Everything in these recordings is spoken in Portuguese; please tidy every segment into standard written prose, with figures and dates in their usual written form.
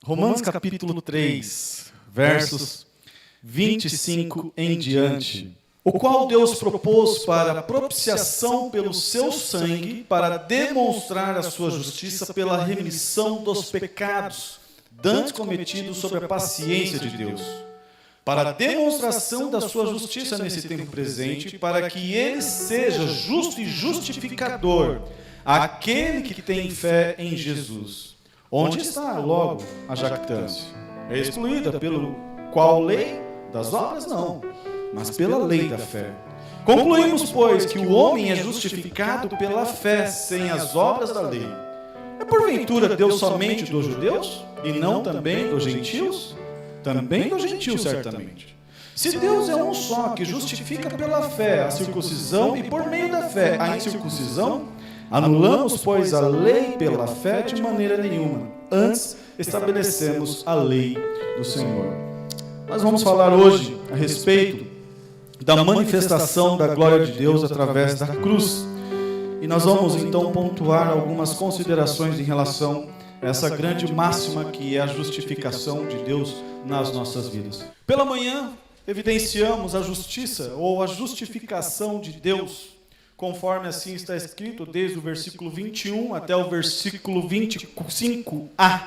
Romanos capítulo 3, versos 25 em diante. O qual Deus propôs para propiciação pelo seu sangue, para demonstrar a sua justiça pela remissão dos pecados, dantes cometidos sob a paciência de Deus, para a demonstração da sua justiça nesse tempo presente, para que ele seja justo e justificador, aquele que tem fé em Jesus. Onde está, logo, a jactância? É excluída pelo qual lei? Das obras, não, mas pela lei da fé. Concluímos, pois, que o homem é justificado pela fé, sem as obras da lei. É porventura Deus somente dos judeus, e não também dos gentios? Também dos gentios, certamente. Se Deus é um só, que justifica pela fé a circuncisão, e por meio da fé a incircuncisão, anulamos, pois, a lei pela fé de maneira nenhuma. Antes estabelecemos a lei do Senhor. Nós vamos falar hoje a respeito da manifestação da glória de Deus através da cruz. E nós vamos então pontuar algumas considerações em relação a essa grande máxima que é a justificação de Deus nas nossas vidas. Pela manhã, evidenciamos a justiça ou a justificação de Deus, conforme assim está escrito desde o versículo 21 até o versículo 25a.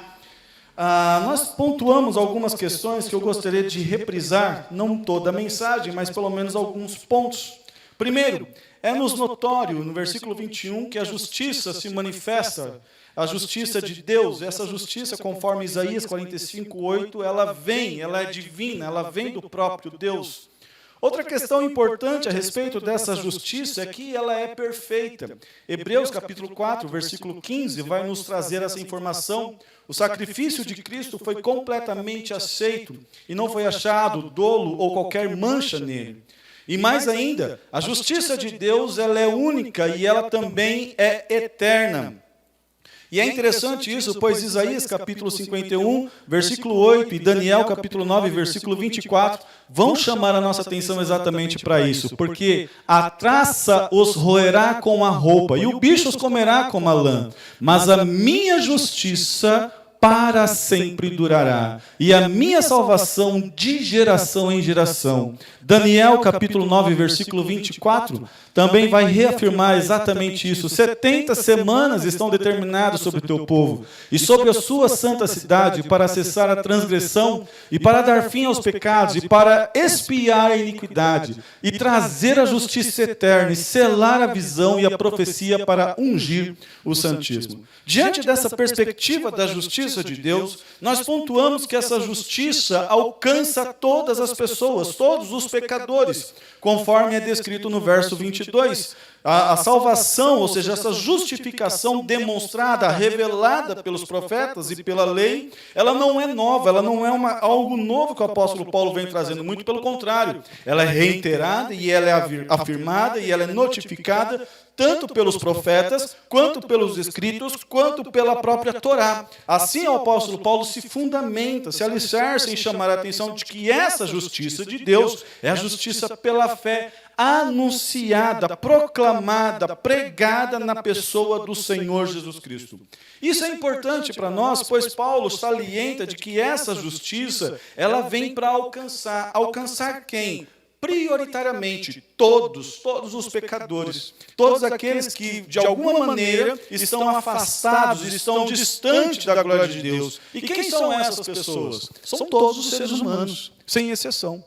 Nós pontuamos algumas questões que eu gostaria de reprisar, não toda a mensagem, mas pelo menos alguns pontos. Primeiro, é-nos notório, no versículo 21, que a justiça se manifesta, a justiça de Deus. Essa justiça, conforme Isaías 45:8, ela é divina, ela vem do próprio Deus. Outra questão importante a respeito dessa justiça é que ela é perfeita. Hebreus capítulo 4, versículo 15, vai nos trazer essa informação. O sacrifício de Cristo foi completamente aceito e não foi achado dolo ou qualquer mancha nele. E mais ainda, a justiça de Deus ela é única e ela também é eterna. E é interessante isso, pois Isaías capítulo 51, versículo 8 e Daniel capítulo 9, versículo 24 vão chamar a nossa atenção exatamente para isso, porque a traça os roerá com a roupa e o bicho os comerá como a lã, mas a minha justiça para sempre durará, e a minha salvação de geração em geração. Daniel capítulo 9, versículo 24, também vai reafirmar exatamente isso. 70 semanas estão determinadas sobre o teu povo, e sobre a sua santa cidade, para cessar a transgressão, e para dar fim aos pecados, e para expiar a iniquidade, e trazer a justiça eterna, e selar a visão e a profecia para ungir o Santíssimo. Diante dessa perspectiva da justiça de Deus, nós pontuamos que essa justiça alcança todas as pessoas, todos os pecadores, conforme é descrito no verso 22. A salvação, ou seja, essa justificação demonstrada, revelada pelos profetas e pela lei, ela não é nova, ela não é algo novo que o apóstolo Paulo vem trazendo, muito pelo contrário. Ela é reiterada e ela é afirmada e ela é notificada tanto pelos profetas, quanto pelos escritos, quanto pela própria Torá. Assim o apóstolo Paulo se fundamenta, se alicerça em chamar a atenção de que essa justiça de Deus é a justiça pela fé anunciada, proclamada, pregada na pessoa do Senhor Jesus Cristo. Isso é importante para nós, pois Paulo salienta de que essa justiça, ela vem para alcançar quem? Prioritariamente, todos os pecadores, todos aqueles que, de alguma maneira, estão afastados, estão distantes da glória de Deus. E quem são essas pessoas? São todos os seres humanos, sem exceção.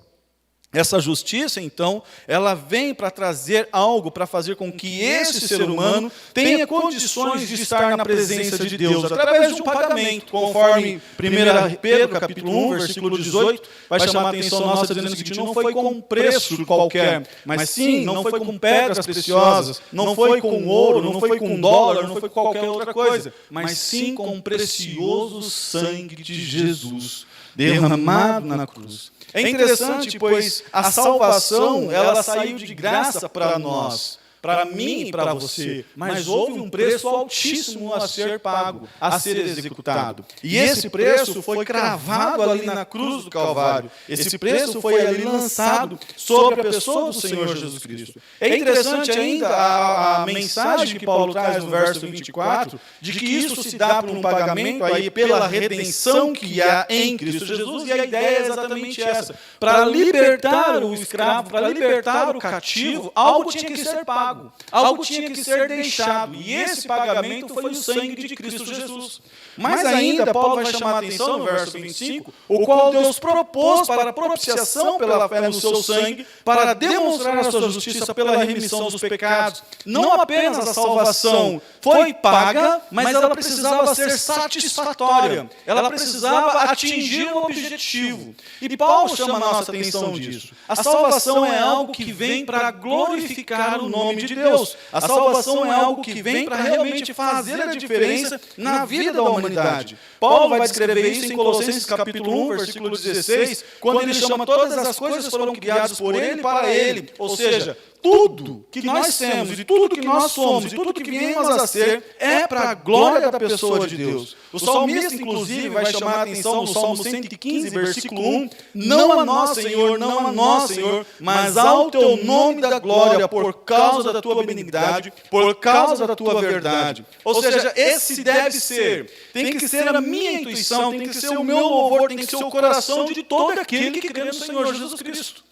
Essa justiça, então, ela vem para trazer algo, para fazer com que esse ser humano tenha condições de estar na presença de Deus, através de um pagamento, conforme 1 Pedro, capítulo 1, versículo 18, vai chamar a atenção nossa dizendo o seguinte: não foi com um preço qualquer, mas sim, não foi com pedras preciosas, não foi com ouro, não foi com dólar, não foi com qualquer outra coisa, mas sim com o precioso sangue de Jesus, derramado na cruz. É interessante, pois a salvação, ela saiu de graça para nós. para mim e para você, mas houve um preço altíssimo a ser pago, a ser executado. E esse preço foi cravado ali na cruz do Calvário. Esse preço foi ali lançado sobre a pessoa do Senhor Jesus Cristo. É interessante ainda a mensagem que Paulo traz no verso 24, de que isso se dá por um pagamento aí pela redenção que há em Cristo Jesus, e a ideia é exatamente essa. Para libertar o escravo, para libertar o cativo, algo tinha que ser pago. Algo tinha que ser deixado, e esse pagamento foi o sangue de Cristo Jesus. Mas ainda, Paulo vai chamar a atenção no verso 25, o qual Deus propôs para a propiciação pela fé no seu sangue, para demonstrar a sua justiça pela remissão dos pecados. Não apenas a salvação foi paga, mas ela precisava ser satisfatória, ela precisava atingir um objetivo. E Paulo chama a nossa atenção disso. A salvação é algo que vem para glorificar o nome de Deus. A salvação é algo que vem para realmente fazer a diferença na vida da humanidade. Paulo vai descrever isso em Colossenses capítulo 1, versículo 16, quando ele chama todas as coisas foram criadas por ele e para ele. Ou seja, tudo que nós temos, e tudo que nós somos, e tudo que viemos a ser, é para a glória da pessoa de Deus. O salmista, inclusive, vai chamar a atenção no Salmo 115, versículo 1, não a nós, Senhor, não a nós, Senhor, mas ao teu nome da glória, por causa da tua benignidade, por causa da tua verdade. Ou seja, esse deve ser, tem que ser a minha intuição, tem que ser o meu louvor, tem que ser o coração de todo aquele que crê no Senhor Jesus Cristo.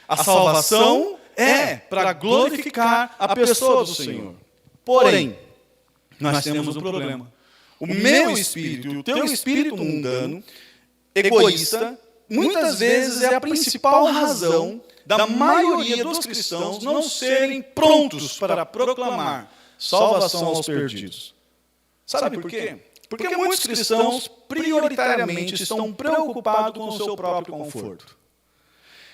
A salvação é para glorificar a pessoa do Senhor. Porém, nós temos um problema. O meu espírito e o teu espírito mundano, egoísta, muitas vezes é a principal razão da maioria dos cristãos não serem prontos para proclamar salvação aos perdidos. Sabe por quê? Porque muitos cristãos, prioritariamente, estão preocupados com o seu próprio conforto.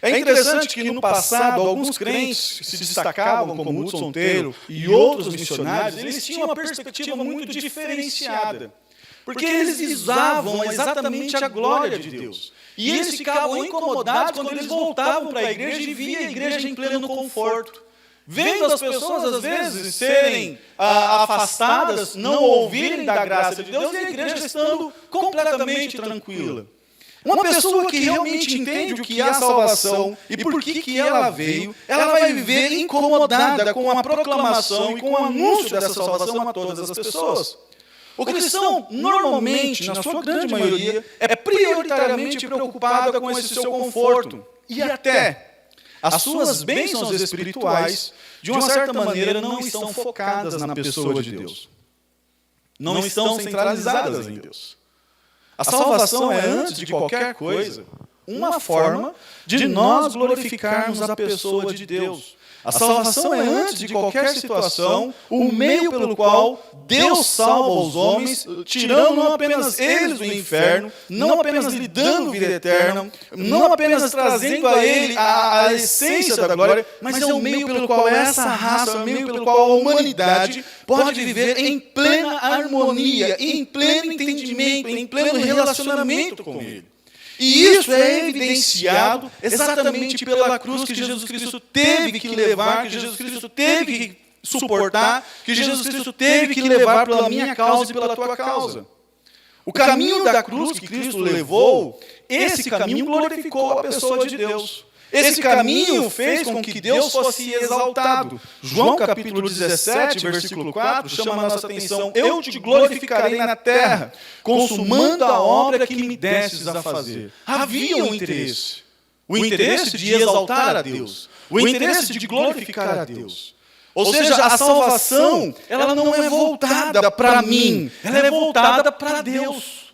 É interessante que no passado, alguns crentes se destacavam, como Hudson Taylor e outros missionários, eles tinham uma perspectiva muito diferenciada. Porque eles visavam exatamente a glória de Deus. E eles ficavam incomodados quando eles voltavam para a igreja e via a igreja em pleno conforto. Vendo as pessoas, às vezes, serem afastadas, não ouvirem da graça de Deus, e a igreja estando completamente tranquila. Uma pessoa que realmente entende o que é a salvação e por que ela veio, ela vai viver incomodada com a proclamação e com o anúncio dessa salvação a todas as pessoas. O cristão, normalmente, na sua grande maioria, é prioritariamente preocupado com esse seu conforto. E até as suas bênçãos espirituais, de uma certa maneira, não estão focadas na pessoa de Deus. Não estão centralizadas em Deus. A salvação é, antes de qualquer coisa, uma forma de nós glorificarmos a pessoa de Deus. A salvação é, antes de qualquer situação, o meio pelo qual Deus salva os homens, tirando não apenas eles do inferno, não apenas lhe dando vida eterna, não apenas trazendo a ele a essência da glória, mas é o meio pelo qual essa raça, é o meio pelo qual a humanidade pode viver em plena harmonia, em pleno entendimento, em pleno relacionamento com ele. E isso é evidenciado exatamente pela cruz que Jesus Cristo teve que levar, que Jesus Cristo teve que suportar, que Jesus Cristo teve que levar pela minha causa e pela tua causa. O caminho da cruz que Cristo levou, esse caminho glorificou a pessoa de Deus. Esse caminho fez com que Deus fosse exaltado. João capítulo 17, versículo 4, chama a nossa atenção. Eu te glorificarei na terra, consumando a obra que me destes a fazer. Havia um interesse. O interesse de exaltar a Deus. O interesse de glorificar a Deus. Ou seja, a salvação, ela não é voltada para mim. Ela é voltada para Deus.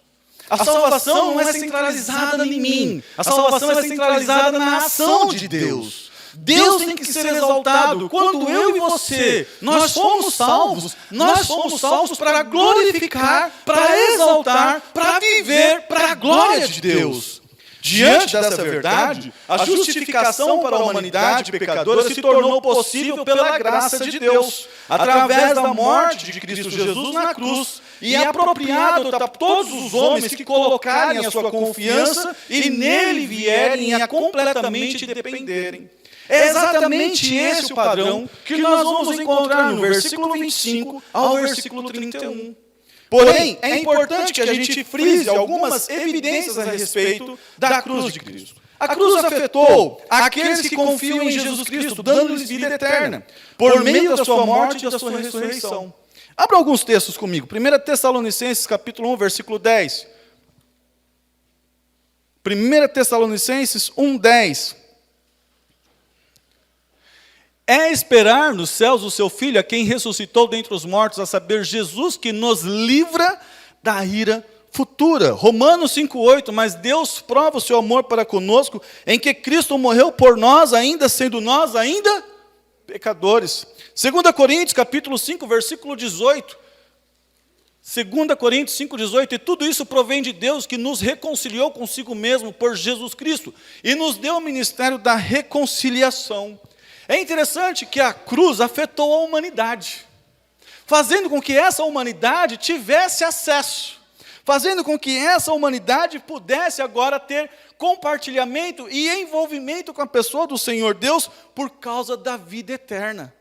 A salvação não é centralizada em mim. A salvação é centralizada na ação de Deus. Deus tem que ser exaltado. Quando eu e você, nós somos salvos para glorificar, para exaltar, para viver para a glória de Deus. Diante dessa verdade, a justificação para a humanidade pecadora se tornou possível pela graça de Deus, através da morte de Cristo Jesus na cruz, e é apropriado a todos os homens que colocarem a sua confiança e nele vierem a completamente dependerem. É exatamente esse o padrão que nós vamos encontrar no versículo 25 ao versículo 31. Porém, é importante que a gente frise algumas evidências a respeito da cruz de Cristo. A cruz afetou aqueles que confiam em Jesus Cristo, dando-lhes vida eterna, por meio da sua morte e da sua ressurreição. Abra alguns textos comigo. 1 Tessalonicenses, capítulo 1, versículo 10. 1 Tessalonicenses 1, 10. É esperar nos céus o seu Filho, a quem ressuscitou dentre os mortos, a saber, Jesus, que nos livra da ira futura. Romanos 5,8, mas Deus prova o seu amor para conosco, em que Cristo morreu por nós, ainda sendo nós ainda pecadores. 2 Coríntios, capítulo 5, versículo 18. 2 Coríntios 5,18, e tudo isso provém de Deus, que nos reconciliou consigo mesmo por Jesus Cristo, e nos deu o ministério da reconciliação. É interessante que a cruz afetou a humanidade, fazendo com que essa humanidade tivesse acesso, fazendo com que essa humanidade pudesse agora ter compartilhamento e envolvimento com a pessoa do Senhor Deus por causa da vida eterna.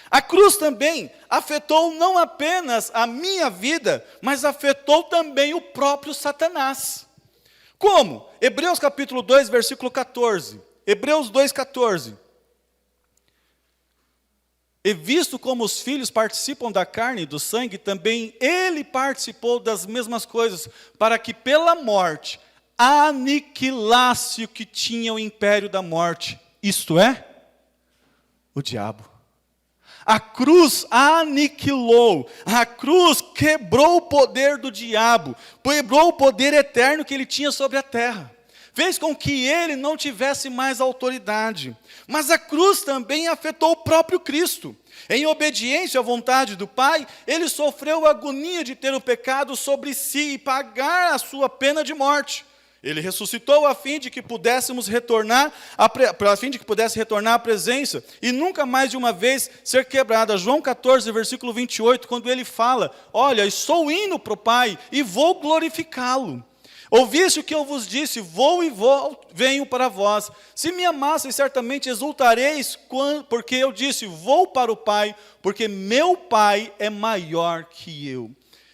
A cruz também afetou não apenas a minha vida, mas afetou também o próprio Satanás. Como? Hebreus capítulo 2, versículo 14. Hebreus 2, 14. E visto como os filhos participam da carne e do sangue, também ele participou das mesmas coisas, para que pela morte aniquilasse o que tinha o império da morte, isto é, o diabo. A cruz aniquilou, a cruz quebrou o poder do diabo, quebrou o poder eterno que ele tinha sobre a terra. Fez com que ele não tivesse mais autoridade. Mas a cruz também afetou o próprio Cristo. Em obediência à vontade do Pai, ele sofreu a agonia de ter o pecado sobre si e pagar a sua pena de morte. Ele ressuscitou a fim de que pudéssemos retornar, a fim de que pudesse retornar à presença e nunca mais de uma vez ser quebrada. João 14, versículo 28, quando ele fala, olha, estou indo para o Pai e vou glorificá-lo. Ouviste o que eu vos disse, vou, venho para vós. Se me amasseis, certamente exultareis, porque eu disse, vou para o Pai, porque meu Pai é maior que eu.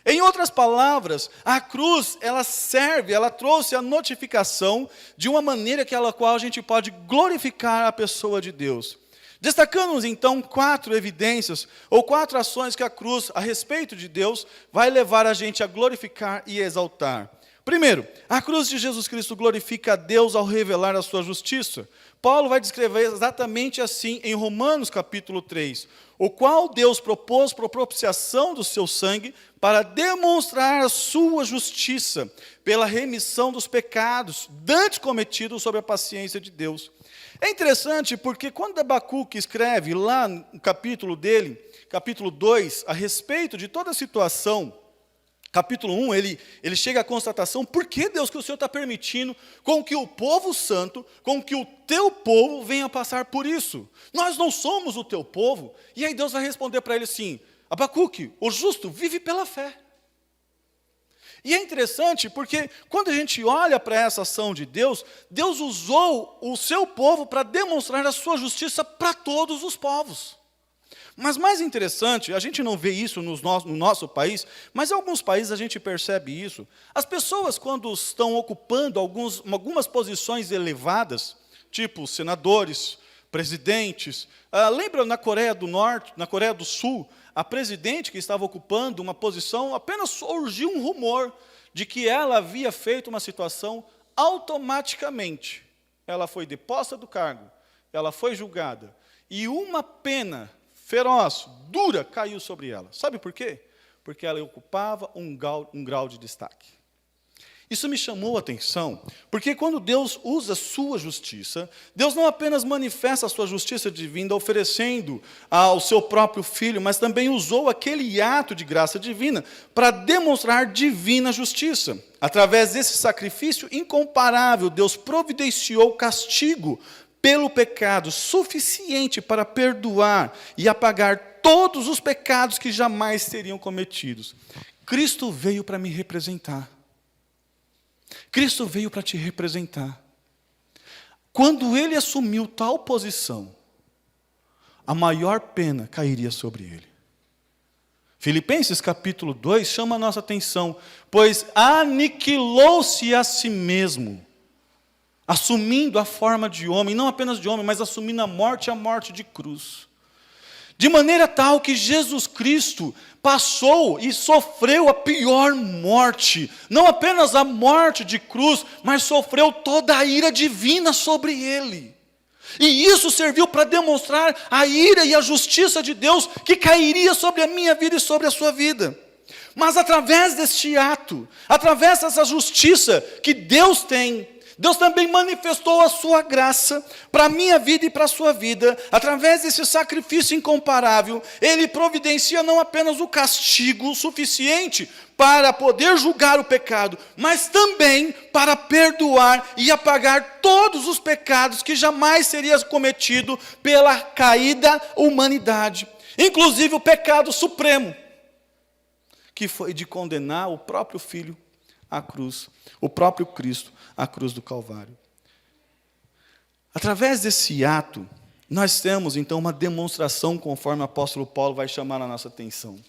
Em outras palavras, a cruz, ela trouxe a notificação de uma maneira qual a gente pode glorificar a pessoa de Deus. Destacamos então 4 evidências, ou 4 ações que a cruz, a respeito de Deus, vai levar a gente a glorificar e exaltar. Primeiro, a cruz de Jesus Cristo glorifica a Deus ao revelar a sua justiça. Paulo vai descrever exatamente assim em Romanos capítulo 3, o qual Deus propôs por propiciação do seu sangue para demonstrar a sua justiça pela remissão dos pecados dantes cometidos sobre a paciência de Deus. É interessante porque quando Abacuque escreve lá no capítulo dele, capítulo 2, a respeito de toda a situação, capítulo 1, ele chega à constatação, por que Deus que o Senhor está permitindo com que o povo santo, com que o teu povo venha passar por isso? Nós não somos o teu povo. E aí Deus vai responder para ele assim, Abacuque, o justo vive pela fé. E é interessante porque quando a gente olha para essa ação de Deus, Deus usou o seu povo para demonstrar a sua justiça para todos os povos. Mas mais interessante, a gente não vê isso no nosso país, mas em alguns países a gente percebe isso. As pessoas, quando estão ocupando algumas posições elevadas, tipo senadores, presidentes, lembra na Coreia do Norte, na Coreia do Sul, a presidente que estava ocupando uma posição, apenas surgiu um rumor de que ela havia feito uma situação automaticamente. Ela foi deposta do cargo, ela foi julgada, e uma pena feroz, dura, caiu sobre ela. Sabe por quê? Porque ela ocupava um grau de destaque. Isso me chamou a atenção, porque quando Deus usa a sua justiça, Deus não apenas manifesta a sua justiça divina, oferecendo ao seu próprio Filho, mas também usou aquele ato de graça divina para demonstrar divina justiça. Através desse sacrifício incomparável, Deus providenciou castigo pelo pecado suficiente para perdoar e apagar todos os pecados que jamais seriam cometidos. Cristo veio para me representar. Cristo veio para te representar. quando ele assumiu tal posição, a maior pena cairia sobre ele. Filipenses capítulo 2 chama a nossa atenção, pois aniquilou-se a si mesmo, assumindo a forma de homem, não apenas de homem, mas assumindo a morte de cruz. De maneira tal que Jesus Cristo passou e sofreu a pior morte, não apenas a morte de cruz, mas sofreu toda a ira divina sobre ele. E isso serviu para demonstrar a ira e a justiça de Deus que cairia sobre a minha vida e sobre a sua vida. Mas através deste ato, através dessa justiça que Deus tem, Deus também manifestou a sua graça para a minha vida e para a sua vida. Através desse sacrifício incomparável, Ele providencia não apenas o castigo suficiente para poder julgar o pecado, mas também para perdoar e apagar todos os pecados que jamais seria cometido pela caída humanidade. Inclusive o pecado supremo, que foi de condenar o próprio Filho à cruz, o próprio Cristo à cruz do Calvário. Através desse ato, nós temos então uma demonstração, conforme o apóstolo Paulo vai chamar a nossa atenção.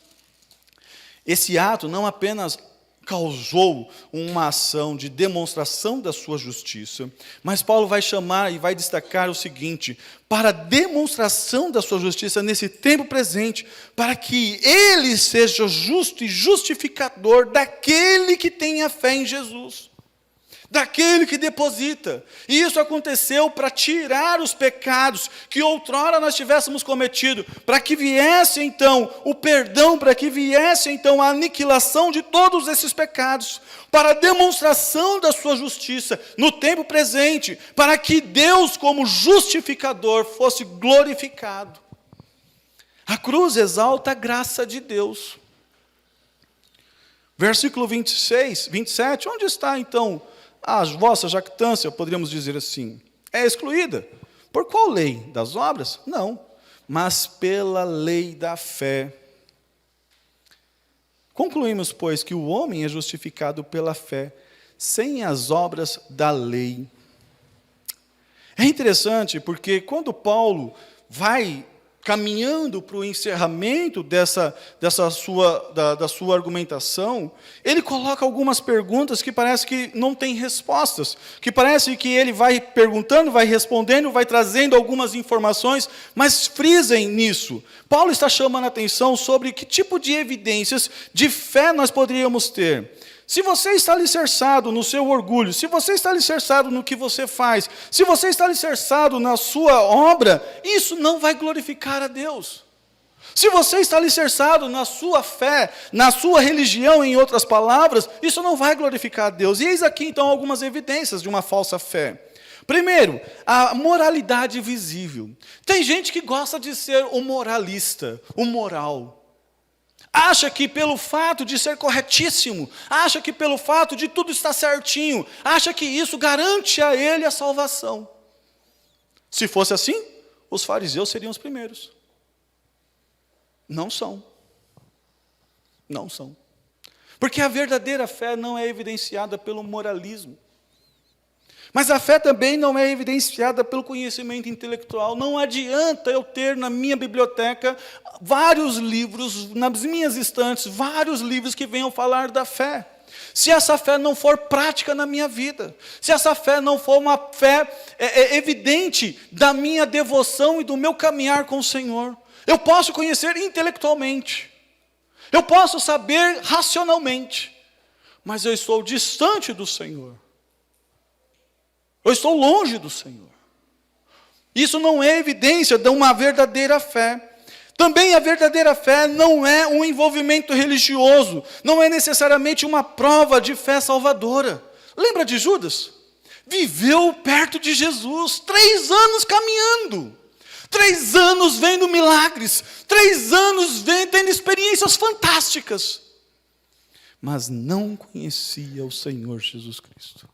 Esse ato não apenas causou uma ação de demonstração da sua justiça, mas Paulo vai chamar e vai destacar o seguinte: para a demonstração da sua justiça nesse tempo presente, para que ele seja justo e justificador daquele que tem a fé em Jesus, daquele que deposita. E isso aconteceu para tirar os pecados que outrora nós tivéssemos cometido, para que viesse então o perdão, para que viesse então a aniquilação de todos esses pecados, para a demonstração da sua justiça no tempo presente, para que Deus como justificador fosse glorificado. A cruz exalta a graça de Deus. Versículo 26, 27, onde está então a vossa jactância, poderíamos dizer assim, é excluída. Por qual lei? Das obras? Não, mas pela lei da fé. Concluímos, pois, que o homem é justificado pela fé, sem as obras da lei. É interessante, porque quando Paulo vai caminhando para o encerramento da sua argumentação, ele coloca algumas perguntas que parece que não tem respostas, que parece que ele vai perguntando, vai respondendo, vai trazendo algumas informações, mas frisem nisso. Paulo está chamando a atenção sobre que tipo de evidências de fé nós poderíamos ter. Se você está alicerçado no seu orgulho, se você está alicerçado no que você faz, se você está alicerçado na sua obra, isso não vai glorificar a Deus. Se você está alicerçado na sua fé, na sua religião, em outras palavras, isso não vai glorificar a Deus. E eis aqui então algumas evidências de uma falsa fé. Primeiro, a moralidade visível. Tem gente que gosta de ser o moralista, o moral. Acha que pelo fato de ser corretíssimo, acha que pelo fato de tudo estar certinho, acha que isso garante a ele a salvação. Se fosse assim, os fariseus seriam os primeiros. Não são. Não são. Porque a verdadeira fé não é evidenciada pelo moralismo. Mas a fé também não é evidenciada pelo conhecimento intelectual. Não adianta eu ter na minha biblioteca vários livros, nas minhas estantes, vários livros que venham falar da fé. Se essa fé não for prática na minha vida, se essa fé não for uma fé evidente da minha devoção e do meu caminhar com o Senhor, eu posso conhecer intelectualmente, eu posso saber racionalmente, mas eu estou distante do Senhor. Eu estou longe do Senhor. Isso não é evidência de uma verdadeira fé. Também a verdadeira fé não é um envolvimento religioso, não é necessariamente uma prova de fé salvadora. Lembra de Judas? Viveu perto de Jesus, 3 anos caminhando, 3 anos vendo milagres, 3 anos tendo experiências fantásticas, mas não conhecia o Senhor Jesus Cristo.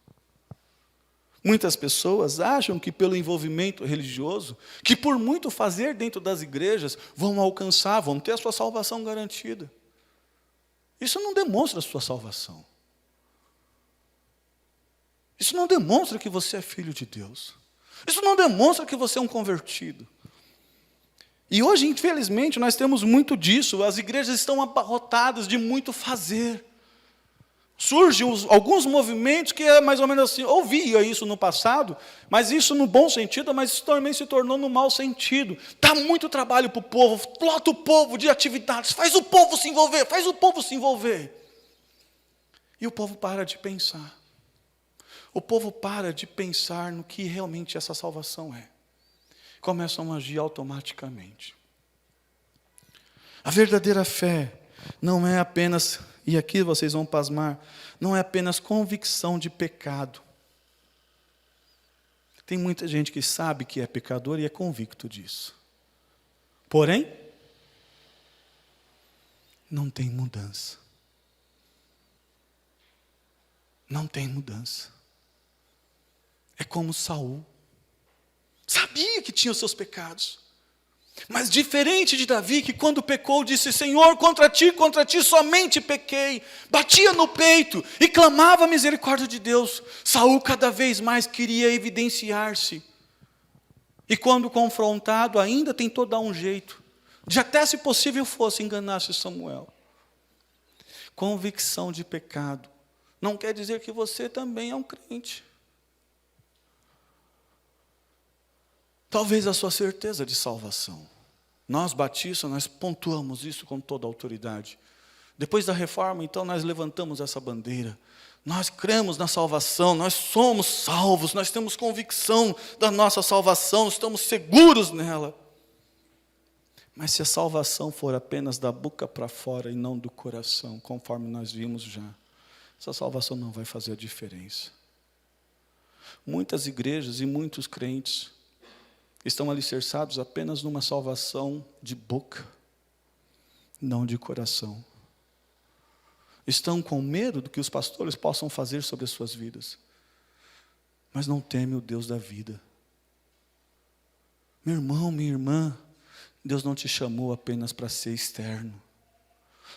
Muitas pessoas acham que pelo envolvimento religioso, que por muito fazer dentro das igrejas, vão alcançar, vão ter a sua salvação garantida. Isso não demonstra a sua salvação. Isso não demonstra que você é filho de Deus. Isso não demonstra que você é um convertido. E hoje, infelizmente, nós temos muito disso. As igrejas estão abarrotadas de muito fazer. Surgem alguns movimentos que é mais ou menos assim, ouvia isso no passado, mas isso no bom sentido, mas isso também se tornou no mau sentido. Dá muito trabalho para o povo, lota o povo de atividades, faz o povo se envolver, faz o povo se envolver. E o povo para de pensar. O povo para de pensar no que realmente essa salvação é. Começam a agir automaticamente. A verdadeira fé não é apenas, e aqui vocês vão pasmar, não é apenas convicção de pecado. Tem muita gente que sabe que é pecador e é convicto disso. Porém, não tem mudança. Não tem mudança. É como Saul. Sabia que tinha os seus pecados. Mas diferente de Davi, que quando pecou, disse, Senhor, contra ti somente pequei. Batia no peito e clamava a misericórdia de Deus. Saul cada vez mais queria evidenciar-se. E quando confrontado, ainda tentou dar um jeito. De até, se possível fosse, enganasse Samuel. Convicção de pecado. Não quer dizer que você também é um crente. Talvez a sua certeza de salvação. Nós, batistas, nós pontuamos isso com toda a autoridade. Depois da reforma, então, nós levantamos essa bandeira. Nós cremos na salvação, nós somos salvos, nós temos convicção da nossa salvação, estamos seguros nela. Mas se a salvação for apenas da boca para fora e não do coração, conforme nós vimos já, essa salvação não vai fazer a diferença. Muitas igrejas e muitos crentes estão alicerçados apenas numa salvação de boca, não de coração. Estão com medo do que os pastores possam fazer sobre as suas vidas, mas não temem o Deus da vida. Meu irmão, minha irmã, Deus não te chamou apenas para ser externo.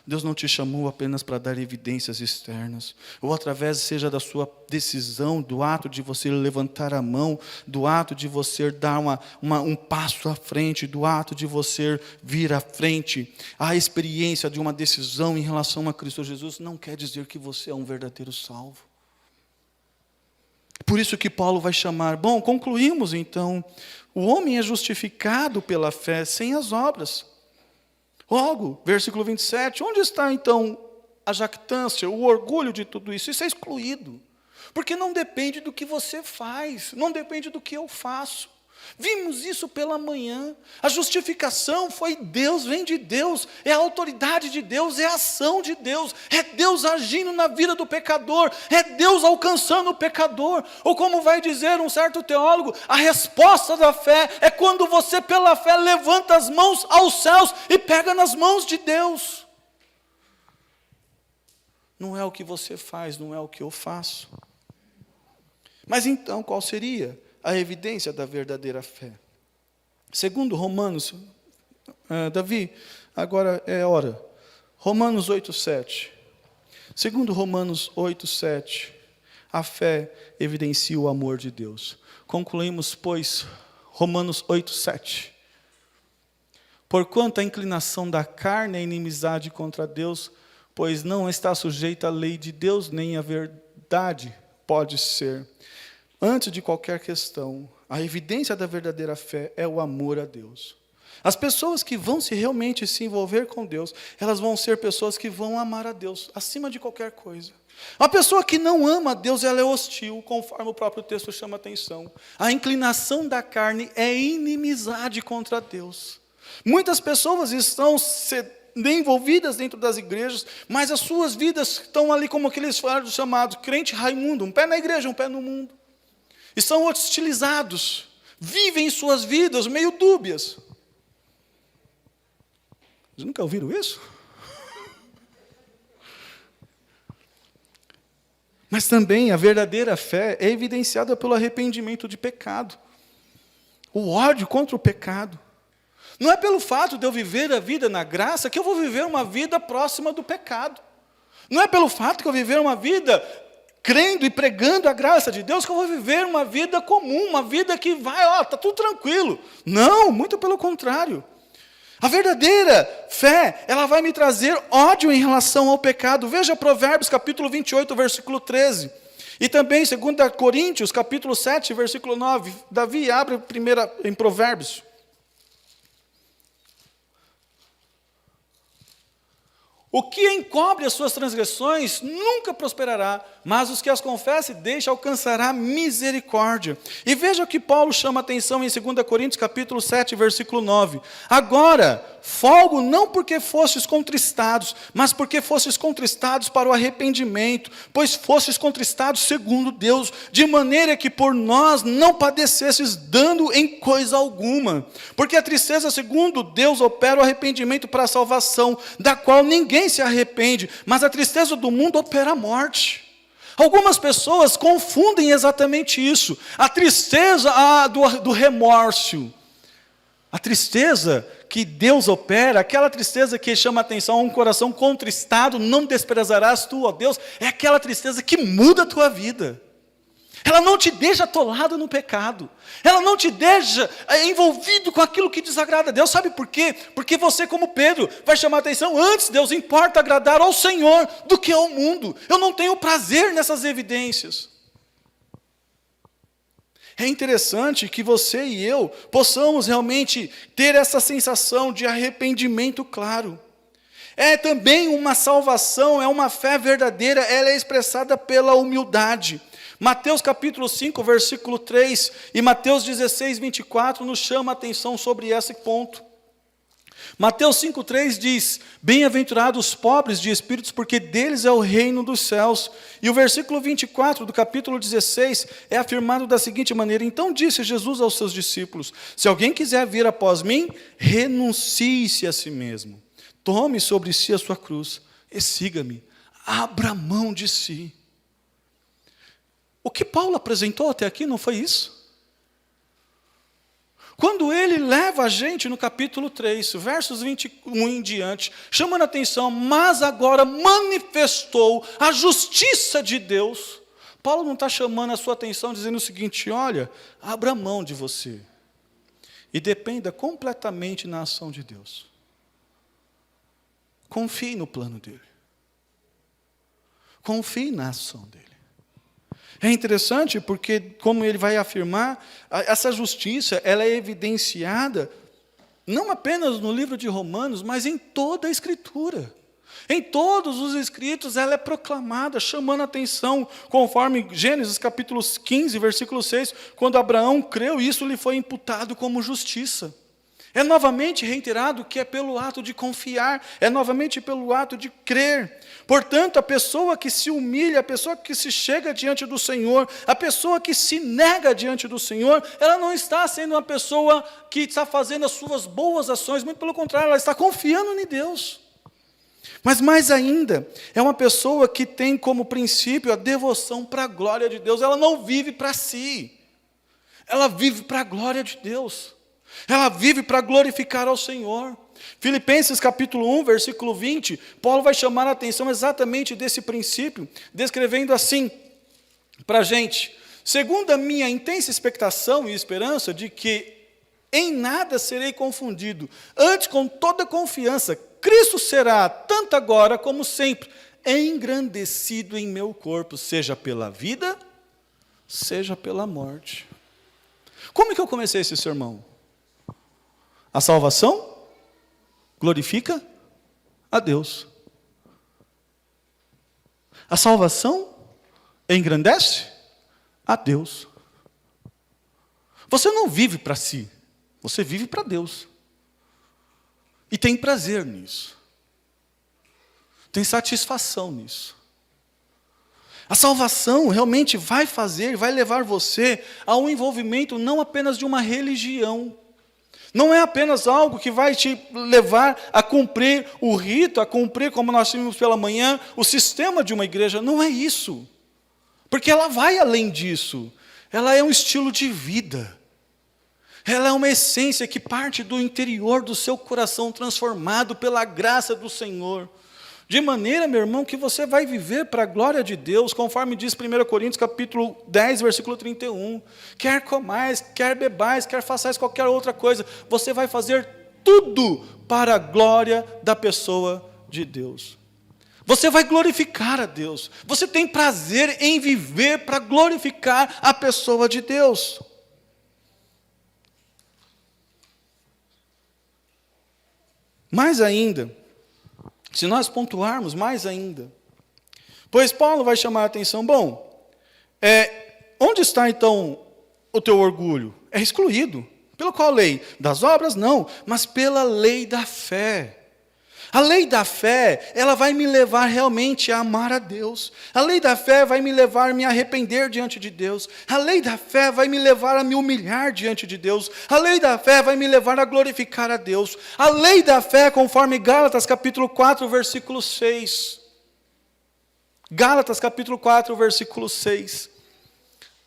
Deus não te chamou apenas para dar evidências externas, ou através, seja da sua decisão, do ato de você levantar a mão, do ato de você dar um passo à frente, do ato de você vir à frente. A experiência de uma decisão em relação a Cristo Jesus não quer dizer que você é um verdadeiro salvo. Por isso que Paulo vai chamar, concluímos então, o homem é justificado pela fé sem as obras. Logo, versículo 27, onde está então a jactância, o orgulho de tudo isso? Isso é excluído, porque não depende do que você faz, não depende do que eu faço. Vimos isso pela manhã, a justificação foi Deus, vem de Deus, é a autoridade de Deus, é a ação de Deus, é Deus agindo na vida do pecador, é Deus alcançando o pecador, ou como vai dizer um certo teólogo, a resposta da fé é quando você pela fé levanta as mãos aos céus e pega nas mãos de Deus. Não é o que você faz, não é o que eu faço. Mas então, qual seria a evidência da verdadeira fé? Segundo Romanos, Davi, agora é hora. Romanos 8:7. Segundo Romanos 8:7, a fé evidencia o amor de Deus. Concluímos, pois, Romanos 8:7. Porquanto a inclinação da carne é inimizade contra Deus, pois não está sujeita à lei de Deus, nem a verdade pode ser. Antes de qualquer questão, a evidência da verdadeira fé é o amor a Deus. As pessoas que vão realmente se envolver com Deus, elas vão ser pessoas que vão amar a Deus, acima de qualquer coisa. Uma pessoa que não ama a Deus, ela é hostil, conforme o próprio texto chama a atenção. A inclinação da carne é inimizade contra Deus. Muitas pessoas estão envolvidas dentro das igrejas, mas as suas vidas estão ali como aqueles fardos chamados crente Raimundo, um pé na igreja, um pé no mundo. Estão hostilizados, vivem suas vidas meio dúbias. Vocês nunca ouviram isso? Mas também a verdadeira fé é evidenciada pelo arrependimento de pecado. O ódio contra o pecado. Não é pelo fato de eu viver a vida na graça que eu vou viver uma vida próxima do pecado. Não é pelo fato que eu viver uma vida crendo e pregando a graça de Deus, que eu vou viver uma vida comum, uma vida que vai, está tudo tranquilo. Não, muito pelo contrário. A verdadeira fé, ela vai me trazer ódio em relação ao pecado. Veja Provérbios capítulo 28, versículo 13. E também 2 Coríntios capítulo 7, versículo 9. Davi abre primeira em Provérbios. O que encobre as suas transgressões nunca prosperará, mas os que as confessam e deixam alcançará misericórdia. E veja o que Paulo chama a atenção em 2 Coríntios capítulo 7, versículo 9. Agora, folgo não porque fostes contristados, mas porque fostes contristados para o arrependimento, pois fostes contristados segundo Deus, de maneira que por nós não padecesses dano em coisa alguma. Porque a tristeza segundo Deus opera o arrependimento para a salvação, da qual ninguém se arrepende, mas a tristeza do mundo opera a morte. Algumas pessoas confundem exatamente isso. A tristeza do remorso. A tristeza que Deus opera, aquela tristeza que chama a atenção a um coração contristado, não desprezarás tu, ó Deus, é aquela tristeza que muda a tua vida. Ela não te deixa atolado no pecado. Ela não te deixa envolvido com aquilo que desagrada a Deus. Sabe por quê? Porque você, como Pedro, vai chamar a atenção. Antes, Deus, importa agradar ao Senhor do que ao mundo. Eu não tenho prazer nessas evidências. É interessante que você e eu possamos realmente ter essa sensação de arrependimento claro. É também uma salvação, é uma fé verdadeira, ela é expressada pela humildade. Mateus capítulo 5, versículo 3 e Mateus 16, 24 nos chama a atenção sobre esse ponto. Mateus 5, 3 diz: bem-aventurados os pobres de espíritos, porque deles é o reino dos céus. E o versículo 24 do capítulo 16 é afirmado da seguinte maneira: então disse Jesus aos seus discípulos: se alguém quiser vir após mim, renuncie-se a si mesmo, tome sobre si a sua cruz e siga-me, abra mão de si. O que Paulo apresentou até aqui não foi isso? Quando ele leva a gente no capítulo 3, versos 21 em diante, chamando a atenção, mas agora manifestou a justiça de Deus, Paulo não está chamando a sua atenção dizendo o seguinte: olha, abra mão de você e dependa completamente na ação de Deus. Confie no plano dele. Confie na ação dele. É interessante porque, como ele vai afirmar, essa justiça ela é evidenciada não apenas no livro de Romanos, mas em toda a Escritura. Em todos os escritos ela é proclamada, chamando a atenção, conforme Gênesis capítulo 15, versículo 6, quando Abraão creu, isso lhe foi imputado como justiça. É novamente reiterado que é pelo ato de confiar, é novamente pelo ato de crer. Portanto, a pessoa que se humilha, a pessoa que se chega diante do Senhor, a pessoa que se nega diante do Senhor, ela não está sendo uma pessoa que está fazendo as suas boas ações, muito pelo contrário, ela está confiando em Deus. Mas mais ainda, é uma pessoa que tem como princípio a devoção para a glória de Deus. Ela não vive para si, ela vive para a glória de Deus. Ela vive para glorificar ao Senhor. Filipenses capítulo 1, versículo 20, Paulo vai chamar a atenção exatamente desse princípio, descrevendo assim para a gente: segundo a minha intensa expectação e esperança de que em nada serei confundido, antes com toda confiança, Cristo será, tanto agora como sempre, engrandecido em meu corpo, seja pela vida, seja pela morte. Como é que eu comecei esse sermão? A salvação glorifica a Deus. A salvação engrandece a Deus. Você não vive para si, você vive para Deus. E tem prazer nisso. Tem satisfação nisso. A salvação realmente vai levar você a um envolvimento não apenas de uma religião. Não é apenas algo que vai te levar a cumprir o rito, a cumprir, como nós vimos pela manhã, o sistema de uma igreja. Não é isso. Porque ela vai além disso. Ela é um estilo de vida. Ela é uma essência que parte do interior do seu coração, transformado pela graça do Senhor. De maneira, meu irmão, que você vai viver para a glória de Deus, conforme diz 1 Coríntios capítulo 10, versículo 31. Quer comais, quer bebais, quer façais qualquer outra coisa, você vai fazer tudo para a glória da pessoa de Deus. Você vai glorificar a Deus. Você tem prazer em viver para glorificar a pessoa de Deus. Mais ainda, se nós pontuarmos mais ainda, pois Paulo vai chamar a atenção, onde está então o teu orgulho? É excluído. Pela qual lei? Das obras? Não, mas pela lei da fé. A lei da fé, ela vai me levar realmente a amar a Deus. A lei da fé vai me levar a me arrepender diante de Deus. A lei da fé vai me levar a me humilhar diante de Deus. A lei da fé vai me levar a glorificar a Deus. A lei da fé, conforme Gálatas capítulo 4, versículo 6. Gálatas capítulo 4, versículo 6.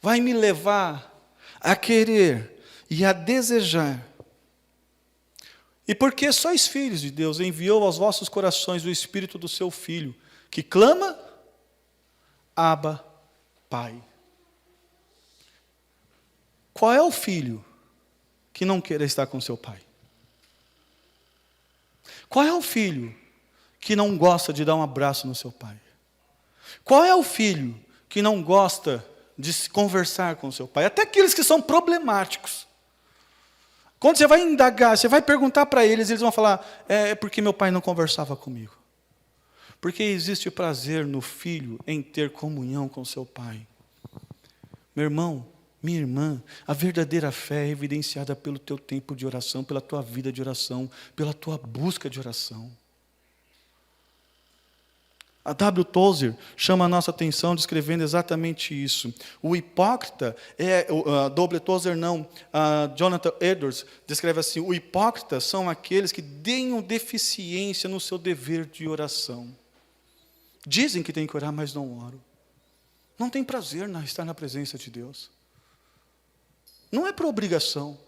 Vai me levar a querer e a desejar. E porque sois filhos de Deus, enviou aos vossos corações o Espírito do seu Filho, que clama, Abba, Pai. Qual é o filho que não quer estar com seu pai? Qual é o filho que não gosta de dar um abraço no seu pai? Qual é o filho que não gosta de se conversar com seu pai? Até aqueles que são problemáticos. Quando você vai indagar, você vai perguntar para eles, eles vão falar, é porque meu pai não conversava comigo. Porque existe prazer no filho em ter comunhão com seu pai. Meu irmão, minha irmã, a verdadeira fé é evidenciada pelo teu tempo de oração, pela tua vida de oração, pela tua busca de oração. A W. Tozer chama a nossa atenção descrevendo exatamente isso. O hipócrita, W. Tozer não, Jonathan Edwards descreve assim, o hipócrita são aqueles que tenham deficiência no seu dever de oração. Dizem que tem que orar, mas não oram. Não tem prazer em estar na presença de Deus. Não é por obrigação.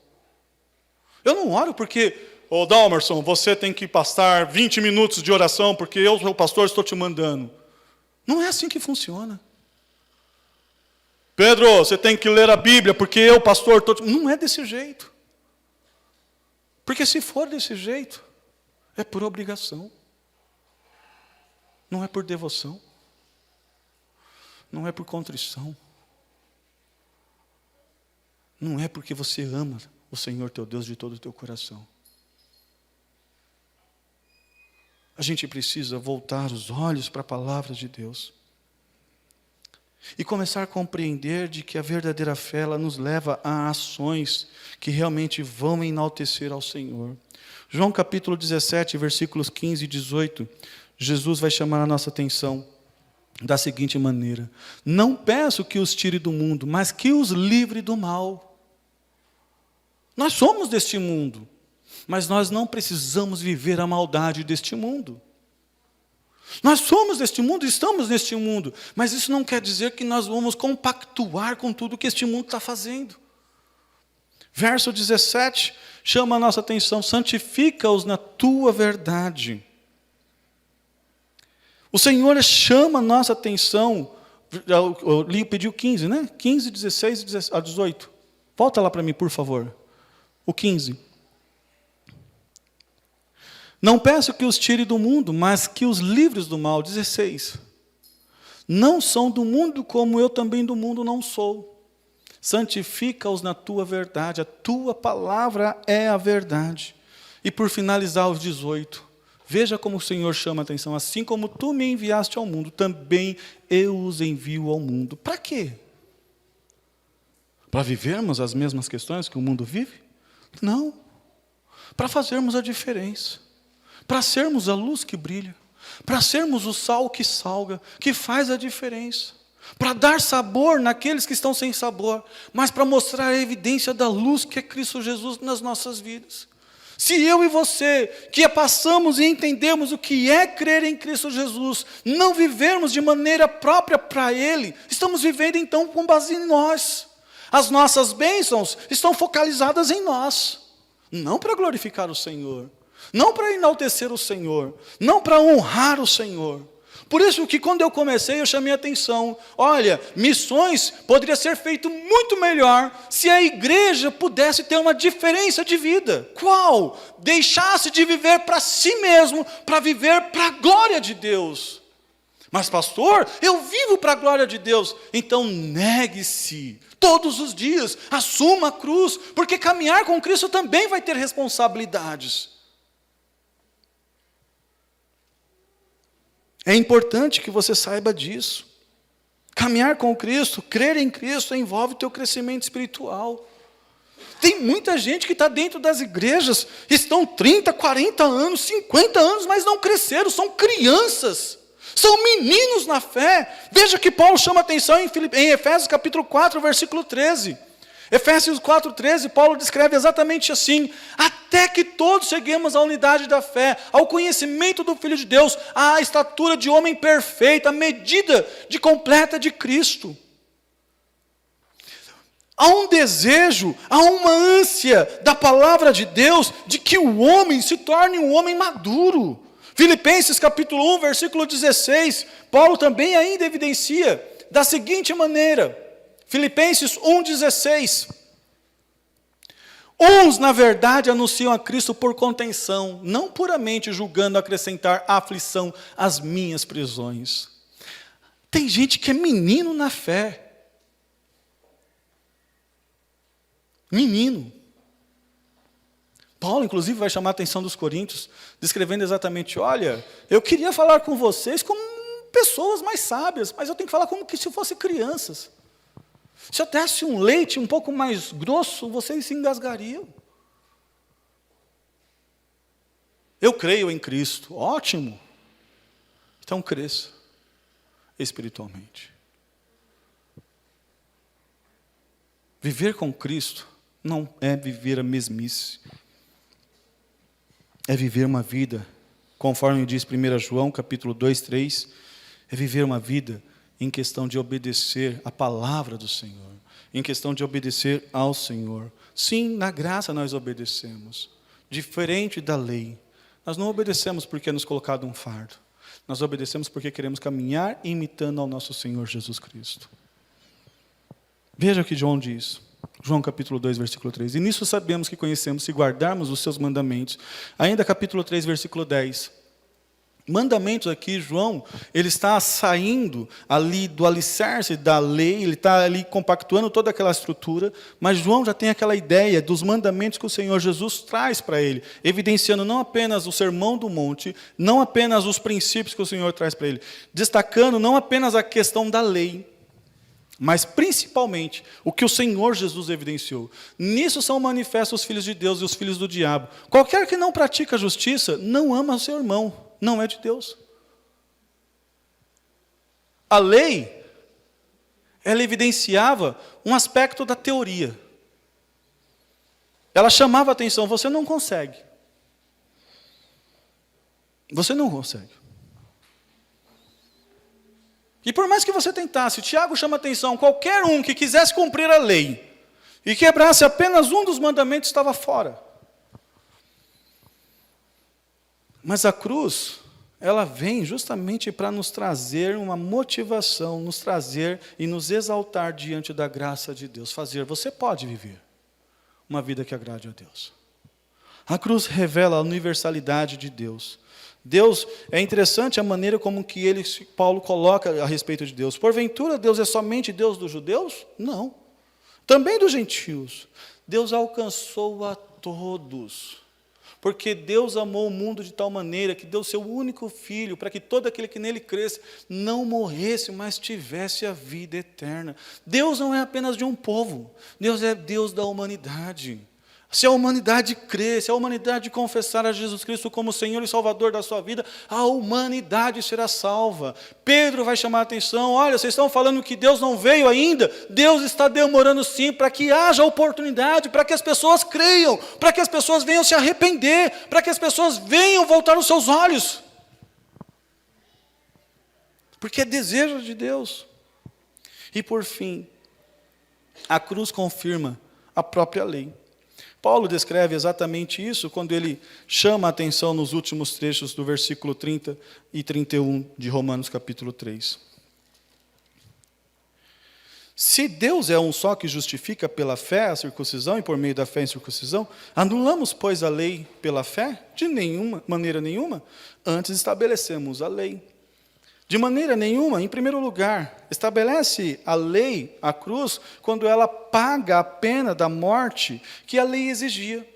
Eu não oro porque... Dalmerson, você tem que passar 20 minutos de oração, porque eu, seu pastor, estou te mandando. Não é assim que funciona. Pedro, você tem que ler a Bíblia, porque eu, pastor, estou te... Não é desse jeito. Porque se for desse jeito, é por obrigação. Não é por devoção. Não é por contrição. Não é porque você ama o Senhor teu Deus de todo o teu coração. A gente precisa voltar os olhos para a palavra de Deus. E começar a compreender de que a verdadeira fé, ela nos leva a ações que realmente vão enaltecer ao Senhor. João capítulo 17, versículos 15 e 18, Jesus vai chamar a nossa atenção da seguinte maneira: não peço que os tire do mundo, mas que os livre do mal. Nós somos deste mundo. Mas nós não precisamos viver a maldade deste mundo. Nós somos deste mundo, estamos neste mundo. Mas isso não quer dizer que nós vamos compactuar com tudo que este mundo está fazendo. Verso 17 chama a nossa atenção: santifica-os na tua verdade. O Senhor chama a nossa atenção. Eu pediu 15, né? 15, 16 a 18. Volta lá para mim, por favor. O 15. Não peço que os tire do mundo, mas que os livres do mal. 16. Não são do mundo, como eu também do mundo não sou. Santifica-os na tua verdade. A tua palavra é a verdade. E por finalizar, os 18. Veja como o Senhor chama a atenção. Assim como tu me enviaste ao mundo, também eu os envio ao mundo. Para quê? Para vivermos as mesmas questões que o mundo vive? Não. Para fazermos a diferença. Para sermos a luz que brilha, para sermos o sal que salga, que faz a diferença, para dar sabor naqueles que estão sem sabor, mas para mostrar a evidência da luz que é Cristo Jesus nas nossas vidas. Se eu e você, que passamos e entendemos o que é crer em Cristo Jesus, não vivermos de maneira própria para Ele, estamos vivendo então com base em nós. As nossas bênçãos estão focalizadas em nós, não para glorificar o Senhor. não para enaltecer o Senhor, não para honrar o Senhor. Por isso que quando eu comecei, eu chamei a atenção. Olha, missões poderia ser feito muito melhor se a igreja pudesse ter uma diferença de vida. Qual? Deixasse de viver para si mesmo, para viver para a glória de Deus. Mas pastor, eu vivo para a glória de Deus. Então negue-se todos os dias, assuma a cruz, porque caminhar com Cristo também vai ter responsabilidades. É importante que você saiba disso. Caminhar com Cristo, crer em Cristo, envolve o teu crescimento espiritual. Tem muita gente que está dentro das igrejas, estão 30, 40 anos, 50 anos, mas não cresceram, são crianças, são meninos na fé. Veja que Paulo chama atenção em Efésios capítulo 4, versículo 13. Efésios 4,13, Paulo descreve exatamente assim: até que todos cheguemos à unidade da fé, ao conhecimento do Filho de Deus, à estatura de homem perfeito, à medida de completa de Cristo. Há um desejo, há uma ânsia da palavra de Deus, de que o homem se torne um homem maduro. Filipenses capítulo 1, versículo 16, Paulo também ainda evidencia da seguinte maneira, Filipenses 1,16. Uns, na verdade, anunciam a Cristo por contenção, não puramente julgando acrescentar aflição às minhas prisões. Tem gente que é menino na fé. Menino. Paulo, inclusive, vai chamar a atenção dos coríntios, descrevendo exatamente, olha, eu queria falar com vocês como pessoas mais sábias, mas eu tenho que falar como que se fossem crianças. Se eu desse um leite um pouco mais grosso, vocês se engasgariam. Eu creio em Cristo, ótimo. Então cresça espiritualmente. Viver com Cristo não é viver a mesmice. É viver uma vida, conforme diz 1 João, capítulo 2, 3, é viver uma vida em questão de obedecer a palavra do Senhor, em questão de obedecer ao Senhor. Sim, na graça nós obedecemos, diferente da lei. Nós não obedecemos porque é nos colocado um fardo, nós obedecemos porque queremos caminhar imitando ao nosso Senhor Jesus Cristo. Veja o que João diz, João capítulo 2, versículo 3. E nisso sabemos que conhecemos se guardarmos os seus mandamentos. Ainda capítulo 3, versículo 10. Mandamentos aqui, João, ele está saindo ali do alicerce da lei, ele está ali compactuando toda aquela estrutura, mas João já tem aquela ideia dos mandamentos que o Senhor Jesus traz para ele, evidenciando não apenas o sermão do monte, não apenas os princípios que o Senhor traz para ele, destacando não apenas a questão da lei, mas principalmente o que o Senhor Jesus evidenciou. Nisso são manifestos os filhos de Deus e os filhos do diabo. Qualquer que não pratica a justiça, não ama o seu irmão. Não é de Deus. A lei, ela evidenciava um aspecto da teoria. Ela chamava a atenção, você não consegue. Você não consegue. E por mais que você tentasse, Tiago chama a atenção, qualquer um que quisesse cumprir a lei e quebrasse apenas um dos mandamentos estava fora. Mas a cruz, ela vem justamente para nos trazer uma motivação, nos trazer e nos exaltar diante da graça de Deus. Você pode viver uma vida que agrade a Deus. A cruz revela a universalidade de Deus. Deus, é interessante a maneira como que Paulo coloca a respeito de Deus. Porventura, Deus é somente Deus dos judeus? Não. Também dos gentios. Deus alcançou a todos. Porque Deus amou o mundo de tal maneira que deu seu único filho para que todo aquele que nele cresce não morresse, mas tivesse a vida eterna. Deus não é apenas de um povo, Deus é Deus da humanidade. Se a humanidade crer, se a humanidade confessar a Jesus Cristo como Senhor e Salvador da sua vida, a humanidade será salva. Pedro vai chamar a atenção, olha, vocês estão falando que Deus não veio ainda, Deus está demorando sim, para que haja oportunidade, para que as pessoas creiam, para que as pessoas venham se arrepender, para que as pessoas venham voltar os seus olhos. Porque é desejo de Deus. E por fim, a cruz confirma a própria lei. Paulo descreve exatamente isso quando ele chama a atenção nos últimos trechos do versículo 30 e 31 de Romanos capítulo 3. Se Deus é um só que justifica pela fé a circuncisão e por meio da fé a incircuncisão, anulamos, pois, a lei pela fé? De maneira nenhuma. Antes estabelecemos a lei. De maneira nenhuma, em primeiro lugar, estabelece a lei, a cruz, quando ela paga a pena da morte que a lei exigia.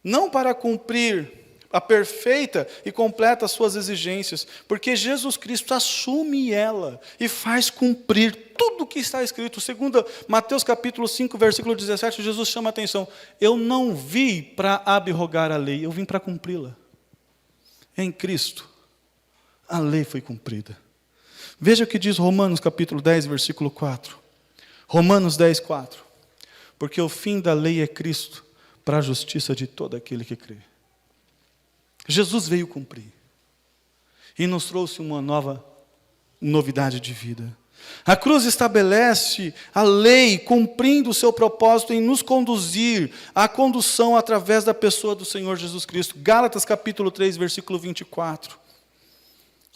Não para cumprir a perfeita e completa suas exigências, porque Jesus Cristo assume ela e faz cumprir tudo o que está escrito. Segundo Mateus capítulo 5, versículo 17, Jesus chama a atenção: eu não vim para abrogar a lei, eu vim para cumpri-la. Em Cristo, a lei foi cumprida. Veja o que diz Romanos capítulo 10, versículo 4. Romanos 10, 4. Porque o fim da lei é Cristo, para a justiça de todo aquele que crê. Jesus veio cumprir. E nos trouxe uma novidade de vida. A cruz estabelece a lei, cumprindo o seu propósito em nos conduzir à condução através da pessoa do Senhor Jesus Cristo. Gálatas capítulo 3, versículo 24.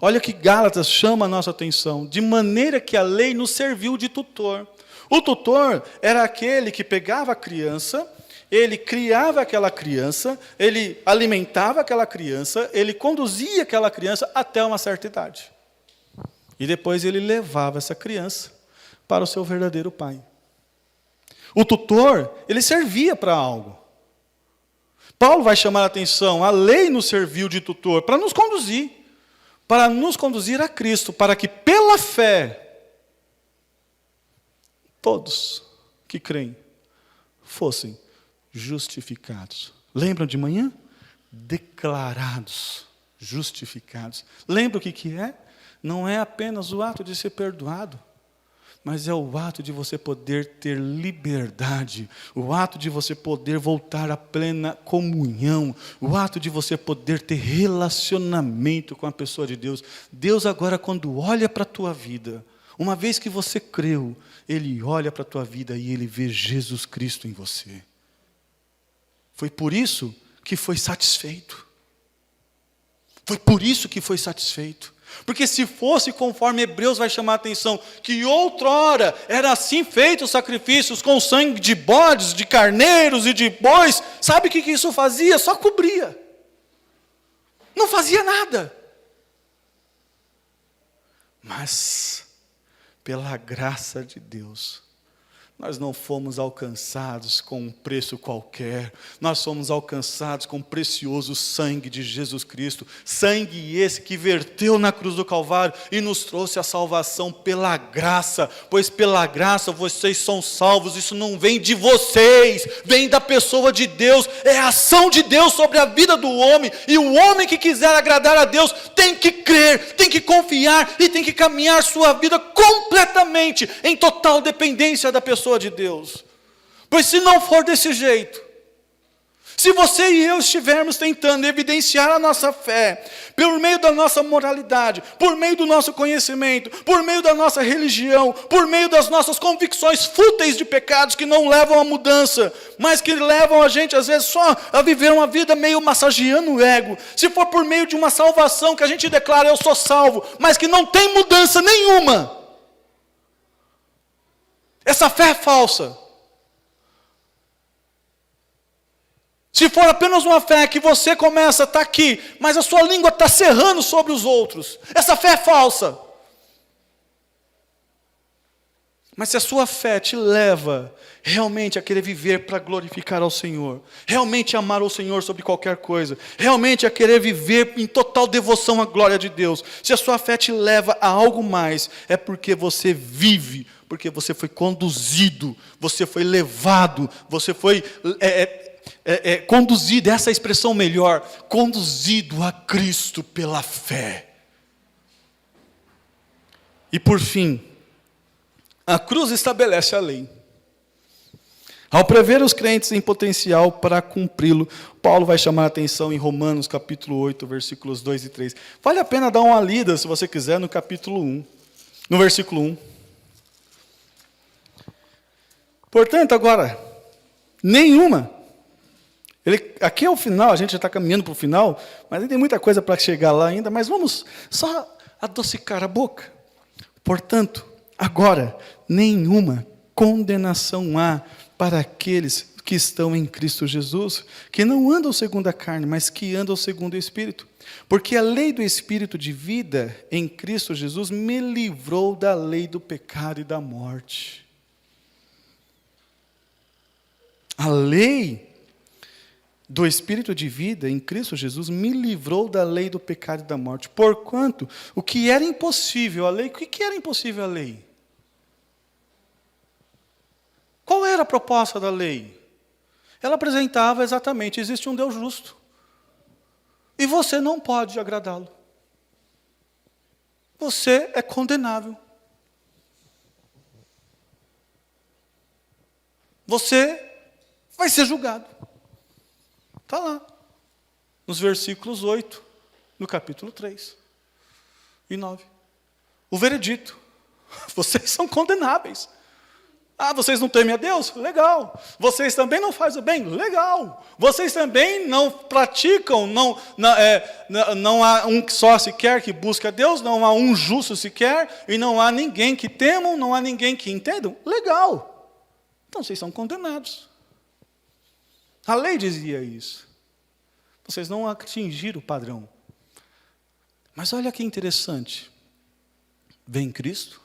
Olha que Gálatas chama a nossa atenção, de maneira que a lei nos serviu de tutor. O tutor era aquele que pegava a criança, ele criava aquela criança, ele alimentava aquela criança, ele conduzia aquela criança até uma certa idade. E depois ele levava essa criança para o seu verdadeiro pai. O tutor, ele servia para algo. Paulo vai chamar a atenção, a lei nos serviu de tutor para nos conduzir a Cristo, para que pela fé, todos que creem fossem justificados. Lembram de manhã? Declarados, justificados. Lembra o que é? Não é apenas o ato de ser perdoado, mas é o ato de você poder ter liberdade, o ato de você poder voltar à plena comunhão, o ato de você poder ter relacionamento com a pessoa de Deus. Deus agora, quando olha para a tua vida, uma vez que você creu, Ele olha para a tua vida e Ele vê Jesus Cristo em você. Foi por isso que foi satisfeito. Foi por isso que foi satisfeito. Porque se fosse conforme Hebreus vai chamar a atenção, que outrora era assim feito os sacrifícios com sangue de bodes, de carneiros e de bois, sabe o que isso fazia? Só cobria. Não fazia nada. Mas, pela graça de Deus, nós não fomos alcançados com um preço qualquer, nós fomos alcançados com o precioso sangue de Jesus Cristo, sangue esse que verteu na cruz do Calvário e nos trouxe a salvação pela graça, pois pela graça vocês são salvos. Isso não vem de vocês, vem da pessoa de Deus, é a ação de Deus sobre a vida do homem, e o homem que quiser agradar a Deus tem que crer, tem que confiar e tem que caminhar sua vida completamente em total dependência da pessoa de Deus. Pois se não for desse jeito, se você e eu estivermos tentando evidenciar a nossa fé, por meio da nossa moralidade, por meio do nosso conhecimento, por meio da nossa religião, por meio das nossas convicções fúteis de pecados que não levam à mudança, mas que levam a gente às vezes só a viver uma vida meio massageando o ego, se for por meio de uma salvação que a gente declara eu sou salvo, mas que não tem mudança nenhuma, essa fé é falsa. Se for apenas uma fé que você começa a estar aqui, mas a sua língua está cerrando sobre os outros, essa fé é falsa. Mas se a sua fé te leva realmente a querer viver para glorificar ao Senhor, realmente amar o Senhor sobre qualquer coisa, realmente a querer viver em total devoção à glória de Deus, se a sua fé te leva a algo mais, é porque você vive, porque você foi conduzido, você foi levado, você foi conduzido, essa é a expressão melhor, conduzido a Cristo pela fé. E por fim, a cruz estabelece a lei. Ao prever os crentes em potencial para cumpri-lo, Paulo vai chamar a atenção em Romanos capítulo 8, versículos 2 e 3. Vale a pena dar uma lida, se você quiser, no capítulo 1, no versículo 1. Portanto, agora, nenhuma Aqui é o final, a gente já está caminhando para o final, mas tem muita coisa para chegar lá ainda, mas vamos só adocicar a boca. Portanto, agora, nenhuma condenação há para aqueles que estão em Cristo Jesus, que não andam segundo a carne, mas que andam segundo o Espírito. Porque a lei do Espírito de vida em Cristo Jesus me livrou da lei do pecado e da morte. A lei do Espírito de vida em Cristo Jesus me livrou da lei do pecado e da morte. Porquanto, o que era impossível a lei, o que era impossível a lei? Qual era a proposta da lei? Ela apresentava exatamente, existe um Deus justo. E você não pode agradá-lo. Você é condenável. Você vai ser julgado. Está lá, nos versículos 8, no capítulo 3 e 9. O veredito. Vocês são condenáveis. Ah, vocês não temem a Deus? Legal. Vocês também não fazem o bem? Legal. Vocês também não praticam, não há um só sequer que busque a Deus, não há um justo sequer, e não há ninguém que temam, não há ninguém que entendam? Legal. Então vocês são condenados. A lei dizia isso. Vocês não atingiram o padrão. Mas olha que interessante. Vem Cristo,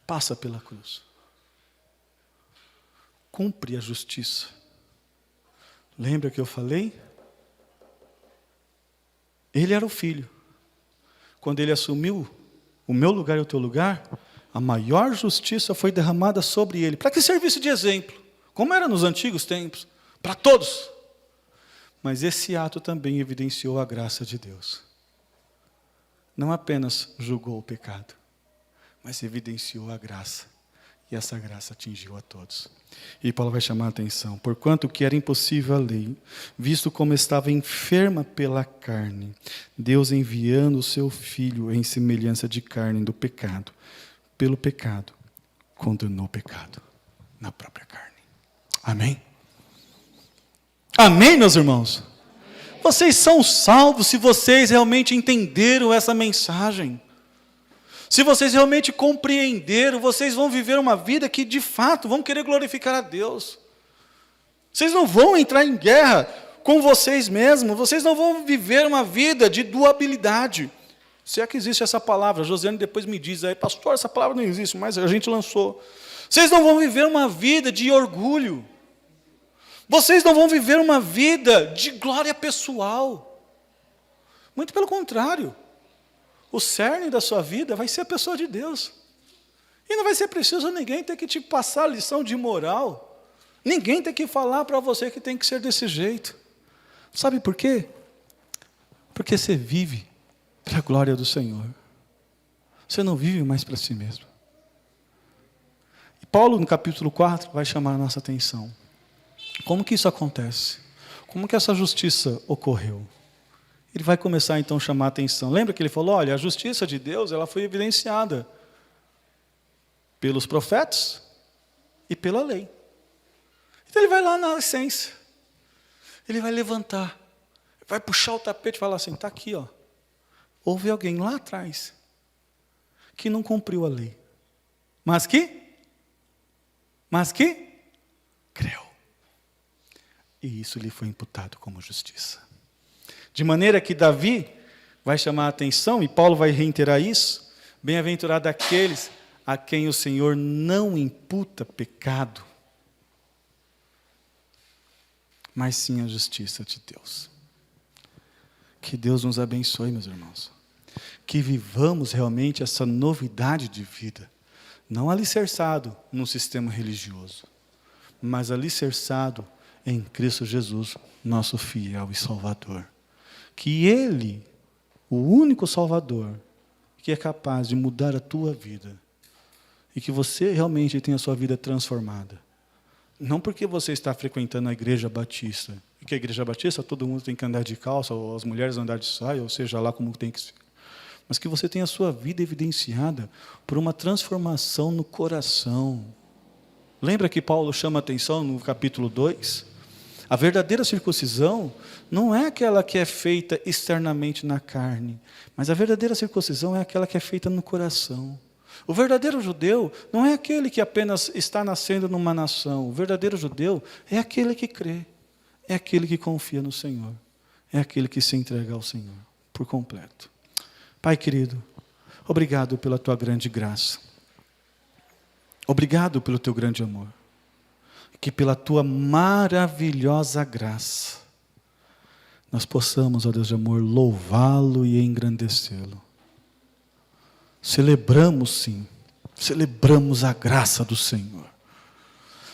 passa pela cruz, cumpre a justiça. Lembra que eu falei? Ele era o Filho. Quando ele assumiu o meu lugar e o teu lugar, a maior justiça foi derramada sobre ele. Para que serviço de exemplo? Como era nos antigos tempos? Para todos. Mas esse ato também evidenciou a graça de Deus. Não apenas julgou o pecado, mas evidenciou a graça. E essa graça atingiu a todos. E Paulo vai chamar a atenção. Porquanto que era impossível a lei, visto como estava enferma pela carne, Deus enviando o seu Filho em semelhança de carne do pecado, pelo pecado, condenou o pecado na própria carne. Amém? Amém, meus irmãos? Vocês são salvos se vocês realmente entenderam essa mensagem. Se vocês realmente compreenderam, vocês vão viver uma vida que de fato vão querer glorificar a Deus. Vocês não vão entrar em guerra com vocês mesmos, vocês não vão viver uma vida de doabilidade. Se é que existe essa palavra, Josiane depois me diz aí, pastor, essa palavra não existe, mas a gente lançou. Vocês não vão viver uma vida de orgulho. Vocês não vão viver uma vida de glória pessoal. Muito pelo contrário. O cerne da sua vida vai ser a pessoa de Deus. E não vai ser preciso ninguém ter que te passar a lição de moral. Ninguém tem que falar para você que tem que ser desse jeito. Sabe por quê? Porque você vive para a glória do Senhor. Você não vive mais para si mesmo. E Paulo, no capítulo 4, vai chamar a nossa atenção. Como que isso acontece? Como que essa justiça ocorreu? Ele vai começar então a chamar a atenção. Lembra que ele falou, olha, a justiça de Deus ela foi evidenciada pelos profetas e pela lei. Então ele vai lá na essência. Ele vai levantar, vai puxar o tapete e falar assim, está aqui, ó. Houve alguém lá atrás que não cumpriu a lei, mas que creu. E isso lhe foi imputado como justiça. De maneira que Davi vai chamar a atenção, e Paulo vai reiterar isso, bem-aventurado aqueles a quem o Senhor não imputa pecado, mas sim a justiça de Deus. Que Deus nos abençoe, meus irmãos. Que vivamos realmente essa novidade de vida, não alicerçado num sistema religioso, mas alicerçado em Cristo Jesus, nosso fiel e Salvador. Que Ele, o único Salvador, que é capaz de mudar a tua vida, e que você realmente tenha a sua vida transformada. Não porque você está frequentando a igreja batista, e que a igreja batista todo mundo tem que andar de calça, ou as mulheres andar de saia, ou seja lá como tem que ser. Mas que você tenha a sua vida evidenciada por uma transformação no coração. Lembra que Paulo chama a atenção no capítulo 2? A verdadeira circuncisão não é aquela que é feita externamente na carne, mas a verdadeira circuncisão é aquela que é feita no coração. O verdadeiro judeu não é aquele que apenas está nascendo numa nação. O verdadeiro judeu é aquele que crê, é aquele que confia no Senhor, é aquele que se entrega ao Senhor por completo. Pai querido, obrigado pela tua grande graça. Obrigado pelo teu grande amor. Que pela tua maravilhosa graça nós possamos, ó Deus de amor, louvá-lo e engrandecê-lo. Celebramos sim, celebramos a graça do Senhor.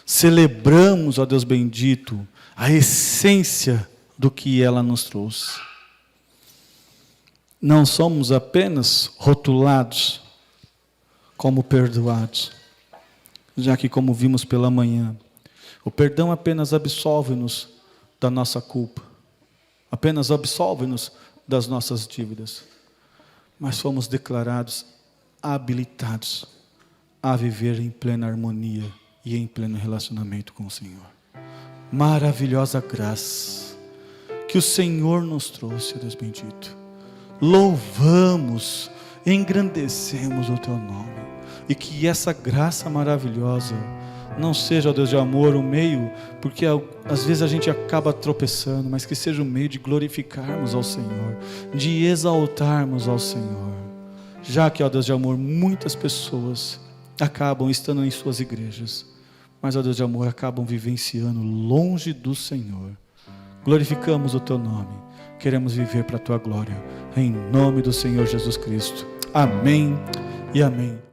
Celebramos, ó Deus bendito, a essência do que ela nos trouxe. Não somos apenas rotulados como perdoados, já que, como vimos pela manhã, o perdão apenas absolve-nos da nossa culpa, apenas absolve-nos das nossas dívidas, mas fomos declarados habilitados a viver em plena harmonia e em pleno relacionamento com o Senhor. Maravilhosa graça que o Senhor nos trouxe, Deus bendito. Louvamos, engrandecemos o teu nome, e que essa graça maravilhosa não seja, ó Deus de amor, um meio, porque às vezes a gente acaba tropeçando, mas que seja um meio de glorificarmos ao Senhor, de exaltarmos ao Senhor. Já que, ó Deus de amor, muitas pessoas acabam estando em suas igrejas, mas, ó Deus de amor, acabam vivenciando longe do Senhor. Glorificamos o teu nome, queremos viver para a tua glória, em nome do Senhor Jesus Cristo. Amém e amém.